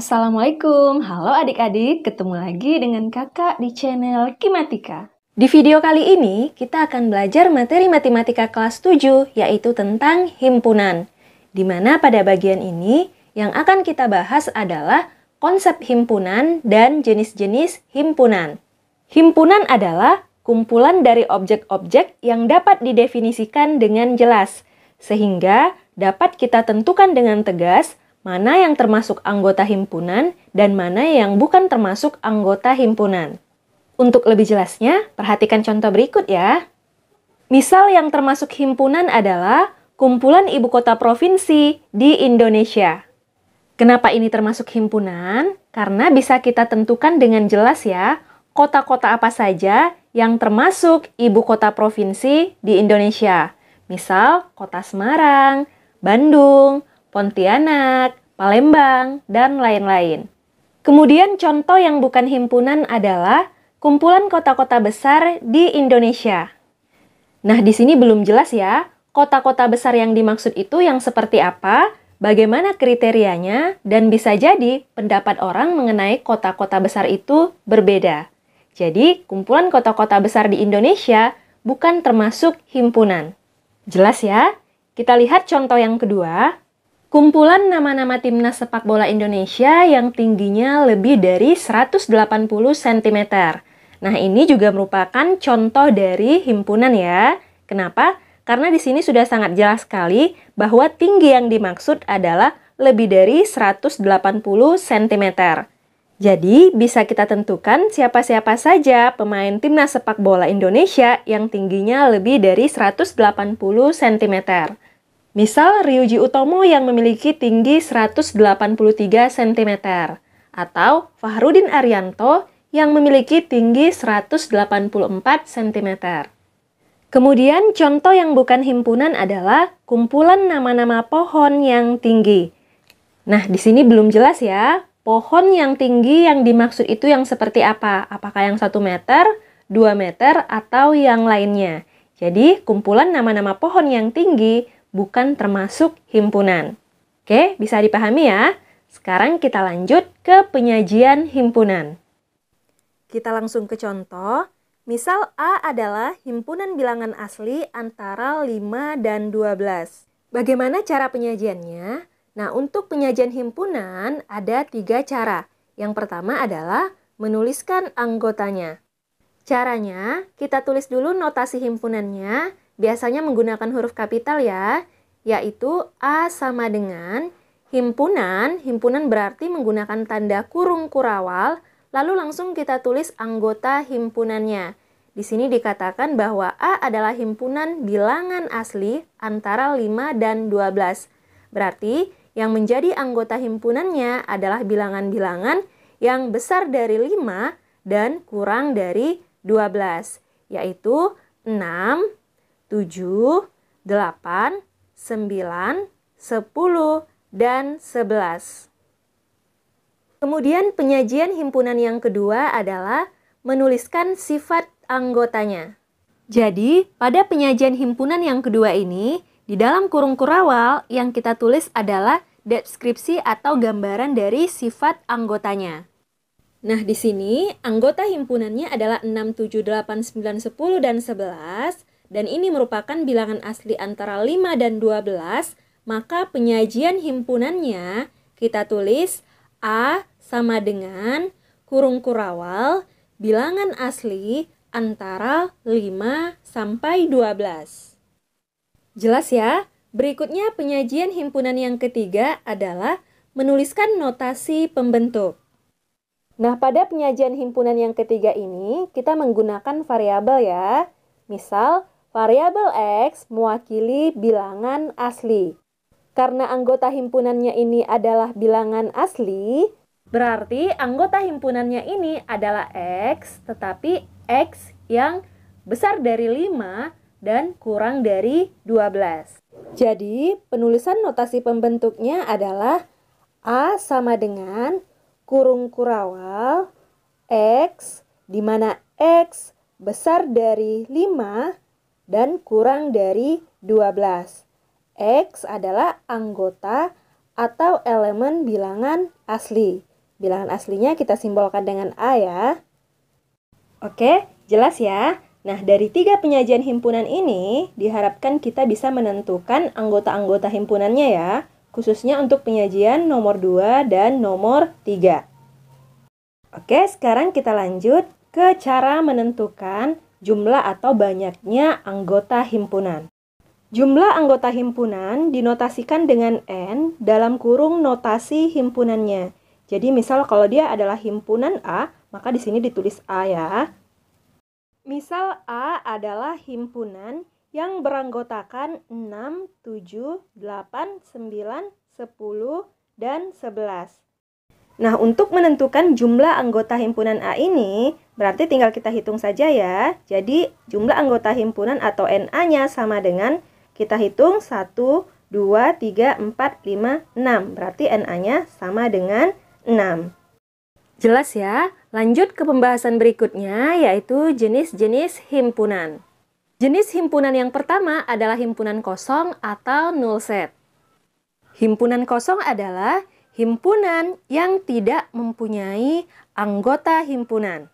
Assalamualaikum, halo adik-adik, ketemu lagi dengan kakak di channel Kimatika. Di video kali ini, kita akan belajar materi matematika kelas 7, yaitu tentang himpunan. Di mana pada bagian ini, yang akan kita bahas adalah konsep himpunan dan jenis-jenis himpunan. Himpunan adalah kumpulan dari objek-objek yang dapat didefinisikan dengan jelas, sehingga dapat kita tentukan dengan tegas mana yang termasuk anggota himpunan dan mana yang bukan termasuk anggota himpunan. Untuk lebih jelasnya, perhatikan contoh berikut ya. Misal yang termasuk himpunan adalah kumpulan ibu kota provinsi di Indonesia. Kenapa ini termasuk himpunan? Karena bisa kita tentukan dengan jelas ya, kota-kota apa saja yang termasuk ibu kota provinsi di Indonesia. Misal, kota Semarang, Bandung, Pontianak, Palembang, dan lain-lain. Kemudian contoh yang bukan himpunan adalah kumpulan kota-kota besar di Indonesia. Nah, di sini belum jelas ya, kota-kota besar yang dimaksud itu yang seperti apa, bagaimana kriterianya, dan bisa jadi pendapat orang mengenai kota-kota besar itu berbeda. Jadi, kumpulan kota-kota besar di Indonesia bukan termasuk himpunan. Jelas ya? Kita lihat contoh yang kedua. Kumpulan nama-nama timnas sepak bola Indonesia yang tingginya lebih dari 180 cm. Nah, ini juga merupakan contoh dari himpunan ya. Kenapa? Karena di sini sudah sangat jelas sekali bahwa tinggi yang dimaksud adalah lebih dari 180 cm. Jadi, bisa kita tentukan siapa-siapa saja pemain timnas sepak bola Indonesia yang tingginya lebih dari 180 cm. Misal Ryuji Utomo yang memiliki tinggi 183 cm atau Fahrudin Arianto yang memiliki tinggi 184 cm. Kemudian contoh yang bukan himpunan adalah kumpulan nama-nama pohon yang tinggi. Nah, di sini belum jelas ya, pohon yang tinggi yang dimaksud itu yang seperti apa? Apakah yang 1 meter, 2 meter, atau yang lainnya? Jadi, kumpulan nama-nama pohon yang tinggi bukan termasuk himpunan. Oke, bisa dipahami ya? Sekarang kita lanjut ke penyajian himpunan. Kita langsung ke contoh. Misal A adalah himpunan bilangan asli antara 5 dan 12. Bagaimana cara penyajiannya? Nah, untuk penyajian himpunan ada 3 cara. Yang pertama adalah menuliskan anggotanya. Caranya, kita tulis dulu notasi himpunannya, biasanya menggunakan huruf kapital ya, yaitu A sama dengan himpunan berarti menggunakan tanda kurung kurawal, lalu langsung kita tulis anggota himpunannya. Di sini dikatakan bahwa A adalah himpunan bilangan asli antara 5 dan 12. Berarti yang menjadi anggota himpunannya adalah bilangan-bilangan yang besar dari 5 dan kurang dari 12, yaitu 6, 7, 8, 9, 10, dan 11. Kemudian penyajian himpunan yang kedua adalah menuliskan sifat anggotanya. Jadi, pada penyajian himpunan yang kedua ini, di dalam kurung kurawal yang kita tulis adalah deskripsi atau gambaran dari sifat anggotanya. Nah, di sini anggota himpunannya adalah 6, 7, 8, 9, 10, dan 11. Dan ini merupakan bilangan asli antara 5 dan 12, maka penyajian himpunannya kita tulis A sama dengan kurung kurawal bilangan asli antara 5 sampai 12. Jelas ya? Berikutnya penyajian himpunan yang ketiga adalah menuliskan notasi pembentuk. Nah, pada penyajian himpunan yang ketiga ini kita menggunakan variabel ya. Misal, variabel X mewakili bilangan asli. Karena anggota himpunannya ini adalah bilangan asli, berarti anggota himpunannya ini adalah X, tetapi X yang besar dari 5 dan kurang dari 12. Jadi, penulisan notasi pembentuknya adalah A sama dengan kurung kurawal X, di mana X besar dari 5 dan kurang dari 12. X adalah anggota atau elemen bilangan asli. Bilangan aslinya kita simbolkan dengan A ya. Oke, jelas ya? Nah, dari 3 penyajian himpunan ini, diharapkan kita bisa menentukan anggota-anggota himpunannya ya, khususnya untuk penyajian nomor 2 dan nomor 3. Oke, sekarang kita lanjut ke cara menentukan jumlah atau banyaknya anggota himpunan. Jumlah anggota himpunan dinotasikan dengan N dalam kurung notasi himpunannya. Jadi misal kalau dia adalah himpunan A, maka di sini ditulis A ya. Misal A adalah himpunan yang beranggotakan 6, 7, 8, 9, 10, dan 11. Nah, untuk menentukan jumlah anggota himpunan A ini, berarti tinggal kita hitung saja ya. Jadi, jumlah anggota himpunan atau NA-nya sama dengan, kita hitung 1, 2, 3, 4, 5, 6. Berarti NA-nya sama dengan 6. Jelas ya? Lanjut ke pembahasan berikutnya, yaitu jenis-jenis himpunan. Jenis himpunan yang pertama adalah himpunan kosong atau null set. Himpunan kosong adalah himpunan yang tidak mempunyai anggota himpunan.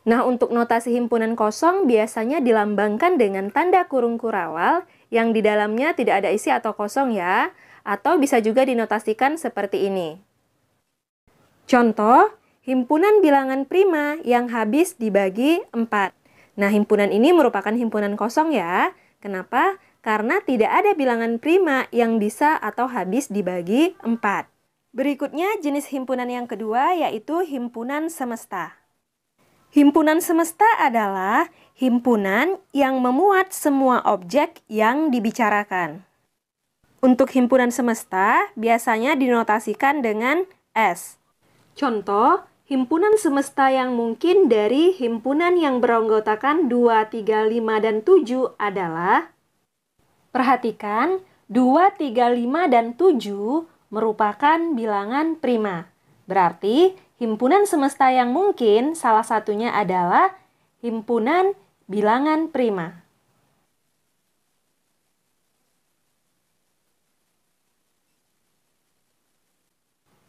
Nah, untuk notasi himpunan kosong biasanya dilambangkan dengan tanda kurung kurawal yang di dalamnya tidak ada isi atau kosong ya, atau bisa juga dinotasikan seperti ini. Contoh, himpunan bilangan prima yang habis dibagi 4. Nah, himpunan ini merupakan himpunan kosong ya. Kenapa? Karena tidak ada bilangan prima yang bisa atau habis dibagi 4. Berikutnya, jenis himpunan yang kedua yaitu himpunan semesta. Himpunan semesta adalah himpunan yang memuat semua objek yang dibicarakan. Untuk himpunan semesta biasanya dinotasikan dengan S. Contoh, himpunan semesta yang mungkin dari himpunan yang beranggotakan 2, 3, 5, dan 7 adalah, perhatikan, 2, 3, 5, dan 7 merupakan bilangan prima. Berarti, himpunan semesta yang mungkin salah satunya adalah himpunan bilangan prima.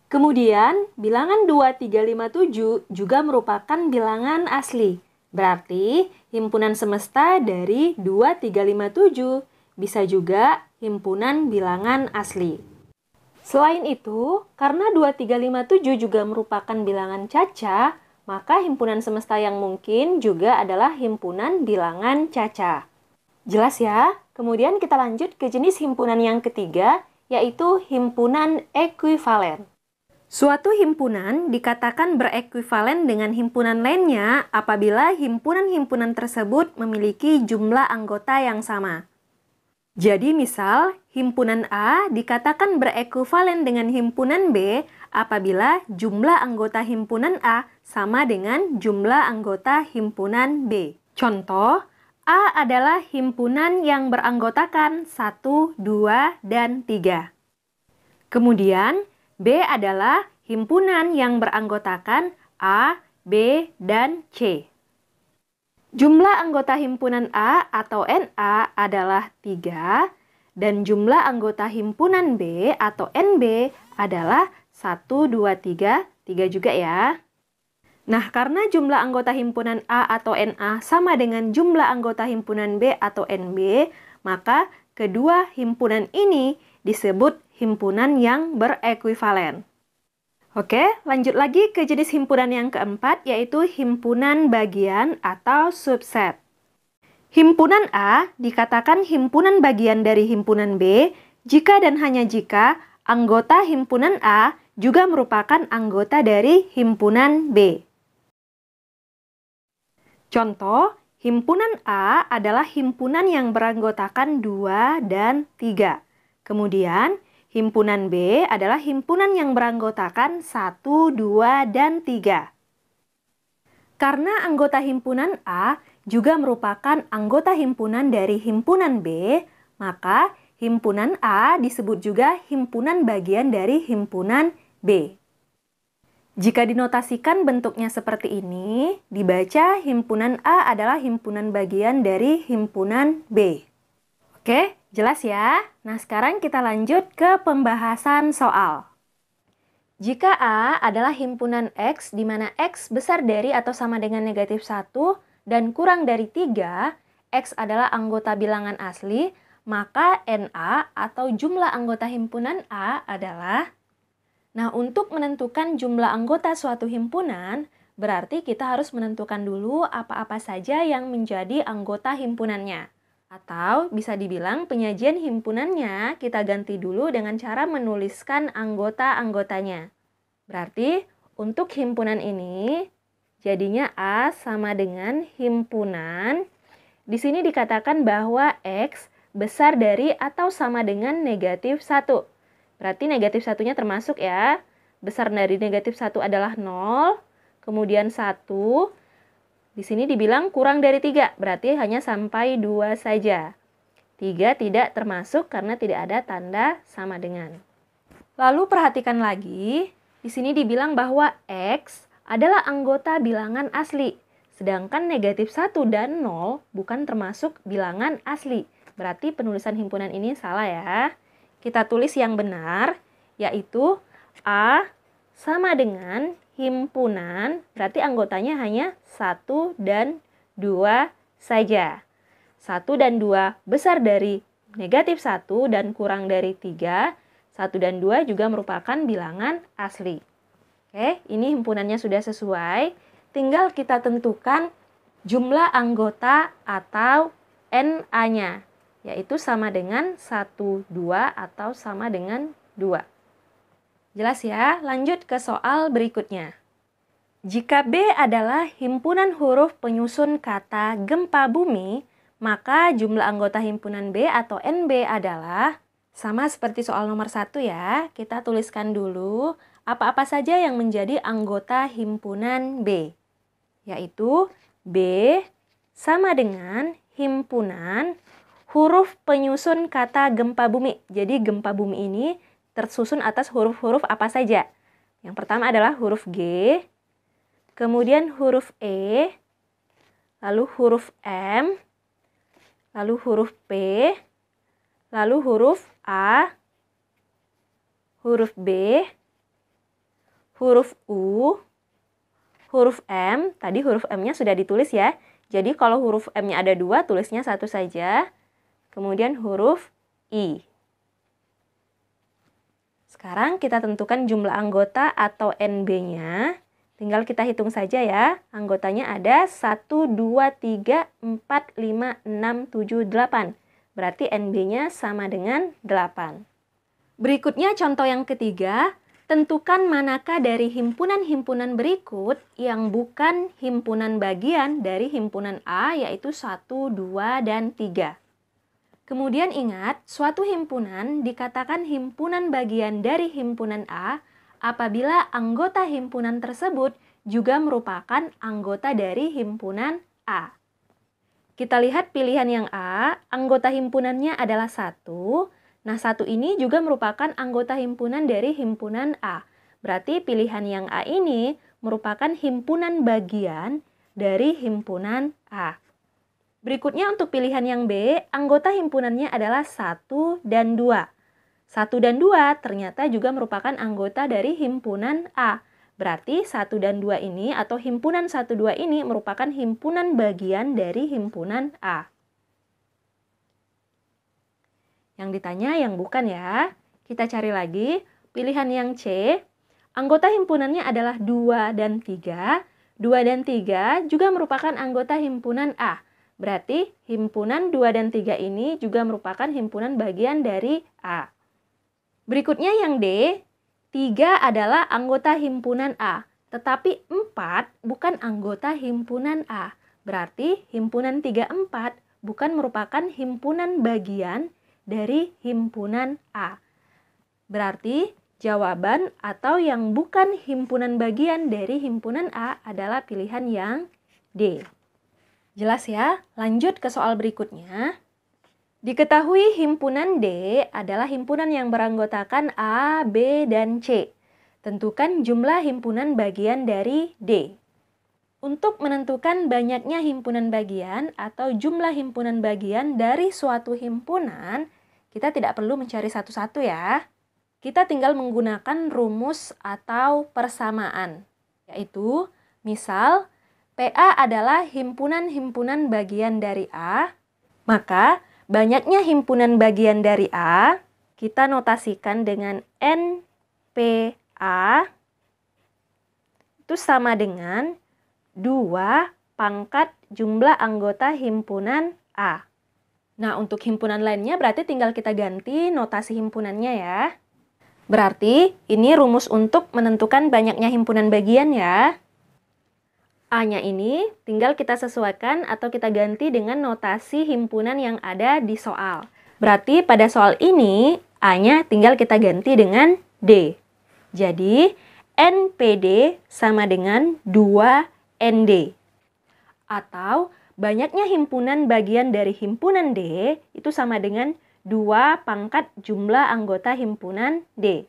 Kemudian, bilangan 2, 3, 5, 7 juga merupakan bilangan asli. Berarti, himpunan semesta dari 2, 3, 5, 7 bisa juga himpunan bilangan asli. Selain itu, karena 2, 3, 5, 7 juga merupakan bilangan caca, maka himpunan semesta yang mungkin juga adalah himpunan bilangan caca. Jelas ya? Kemudian kita lanjut ke jenis himpunan yang ketiga, yaitu himpunan ekuivalen. Suatu himpunan dikatakan berekuivalen dengan himpunan lainnya apabila himpunan-himpunan tersebut memiliki jumlah anggota yang sama. Jadi misal, himpunan A dikatakan berekuivalen dengan himpunan B apabila jumlah anggota himpunan A sama dengan jumlah anggota himpunan B. Contoh, A adalah himpunan yang beranggotakan 1, 2, dan 3. Kemudian, B adalah himpunan yang beranggotakan A, B, dan C. Jumlah anggota himpunan A atau NA adalah 3, dan jumlah anggota himpunan B atau NB adalah 1, 2, 3, 3 juga ya. Nah, karena jumlah anggota himpunan A atau NA sama dengan jumlah anggota himpunan B atau NB, maka kedua himpunan ini disebut himpunan yang berekuivalen. Oke, lanjut lagi ke jenis himpunan yang keempat, yaitu himpunan bagian atau subset. Himpunan A dikatakan himpunan bagian dari himpunan B jika dan hanya jika anggota himpunan A juga merupakan anggota dari himpunan B. Contoh, himpunan A adalah himpunan yang beranggotakan 2 dan 3. Kemudian, himpunan B adalah himpunan yang beranggotakan 1, 2, dan 3. Karena anggota himpunan A juga merupakan anggota himpunan dari himpunan B, maka himpunan A disebut juga himpunan bagian dari himpunan B. Jika dinotasikan bentuknya seperti ini, dibaca himpunan A adalah himpunan bagian dari himpunan B. Oke, jelas ya? Nah, sekarang kita lanjut ke pembahasan soal. Jika A adalah himpunan X di mana X besar dari atau sama dengan negatif 1 dan kurang dari 3, X adalah anggota bilangan asli, maka NA atau jumlah anggota himpunan A adalah... Nah, untuk menentukan jumlah anggota suatu himpunan, berarti kita harus menentukan dulu apa-apa saja yang menjadi anggota himpunannya. Atau bisa dibilang penyajian himpunannya kita ganti dulu dengan cara menuliskan anggota-anggotanya. Berarti untuk himpunan ini jadinya A sama dengan himpunan. Di sini dikatakan bahwa X besar dari atau sama dengan negatif 1. Berarti negatif 1-nya termasuk ya. Besar dari negatif 1 adalah 0, kemudian 1. Di sini dibilang kurang dari 3, berarti hanya sampai 2 saja. 3 tidak termasuk karena tidak ada tanda sama dengan. Lalu perhatikan lagi, di sini dibilang bahwa X adalah anggota bilangan asli. Sedangkan negatif 1 dan 0 bukan termasuk bilangan asli. Berarti penulisan himpunan ini salah ya. Kita tulis yang benar, yaitu A sama dengan himpunan, berarti anggotanya hanya 1 dan 2 saja. 1 dan 2 besar dari negatif 1 dan kurang dari 3. 1 dan 2 juga merupakan bilangan asli. Oke, ini himpunannya sudah sesuai. Tinggal kita tentukan jumlah anggota atau NA-nya, yaitu sama dengan 1, 2 atau sama dengan 2. Jelas ya? Lanjut ke soal berikutnya. Jika B adalah himpunan huruf penyusun kata gempa bumi, maka jumlah anggota himpunan B atau NB adalah sama seperti soal nomor 1 ya. Kita tuliskan dulu apa-apa saja yang menjadi anggota himpunan B. Yaitu B sama dengan himpunan huruf penyusun kata gempa bumi. Jadi gempa bumi ini tersusun atas huruf-huruf apa saja? Yang pertama adalah huruf G, kemudian huruf E, lalu huruf M, lalu huruf P, lalu huruf A, huruf B, huruf U, huruf M. Tadi huruf M-nya sudah ditulis ya. Jadi kalau huruf M-nya ada 2, tulisnya 1 saja. Kemudian huruf I. Sekarang kita tentukan jumlah anggota atau NB-nya. Tinggal kita hitung saja ya. Anggotanya ada 1, 2, 3, 4, 5, 6, 7, 8. Berarti NB-nya sama dengan 8. Berikutnya contoh yang ketiga. Tentukan manakah dari himpunan-himpunan berikut yang bukan himpunan bagian dari himpunan A, yaitu 1, 2, dan 3. Kemudian ingat, suatu himpunan dikatakan himpunan bagian dari himpunan A apabila anggota himpunan tersebut juga merupakan anggota dari himpunan A. Kita lihat pilihan yang A, anggota himpunannya adalah 1. Nah, 1 ini juga merupakan anggota himpunan dari himpunan A. Berarti pilihan yang A ini merupakan himpunan bagian dari himpunan A. Berikutnya untuk pilihan yang B, anggota himpunannya adalah 1 dan 2. 1 dan 2 ternyata juga merupakan anggota dari himpunan A. Berarti 1 dan 2 ini atau himpunan 1, 2 ini merupakan himpunan bagian dari himpunan A. Yang ditanya yang bukan ya. Kita cari lagi. Pilihan yang C, anggota himpunannya adalah 2 dan 3. 2 dan 3 juga merupakan anggota himpunan A. Berarti himpunan 2 dan 3 ini juga merupakan himpunan bagian dari A. Berikutnya yang D, 3 adalah anggota himpunan A, tetapi 4 bukan anggota himpunan A. Berarti himpunan 3, 4 bukan merupakan himpunan bagian dari himpunan A. Berarti jawaban atau yang bukan himpunan bagian dari himpunan A adalah pilihan yang D. Jelas ya? Lanjut ke soal berikutnya. Diketahui himpunan D adalah himpunan yang beranggotakan A, B, dan C. Tentukan jumlah himpunan bagian dari D. Untuk menentukan banyaknya himpunan bagian atau jumlah himpunan bagian dari suatu himpunan, kita tidak perlu mencari satu-satu ya. kita tinggal menggunakan rumus atau persamaan. Yaitu, misal, PA adalah himpunan-himpunan bagian dari A, maka banyaknya himpunan bagian dari A, kita notasikan dengan NPA, itu sama dengan 2 pangkat jumlah anggota himpunan A. Nah, untuk himpunan lainnya berarti tinggal kita ganti notasi himpunannya ya. Berarti ini rumus untuk menentukan banyaknya himpunan bagian ya. A-nya ini tinggal kita sesuaikan atau kita ganti dengan notasi himpunan yang ada di soal. Berarti pada soal ini A-nya tinggal kita ganti dengan D. Jadi NPD sama dengan 2ND. Atau banyaknya himpunan bagian dari himpunan D itu sama dengan 2 pangkat jumlah anggota himpunan D.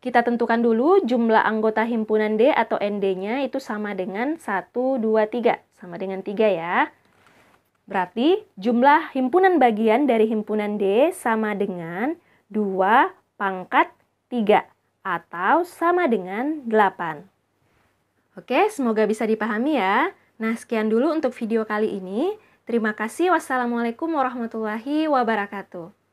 Kita tentukan dulu jumlah anggota himpunan D atau ND-nya itu sama dengan 1, 2, 3. Sama dengan 3 ya. Berarti jumlah himpunan bagian dari himpunan D sama dengan 2 pangkat 3 atau sama dengan 8. Oke, semoga bisa dipahami ya. Nah, sekian dulu untuk video kali ini. Terima kasih. Wassalamualaikum warahmatullahi wabarakatuh.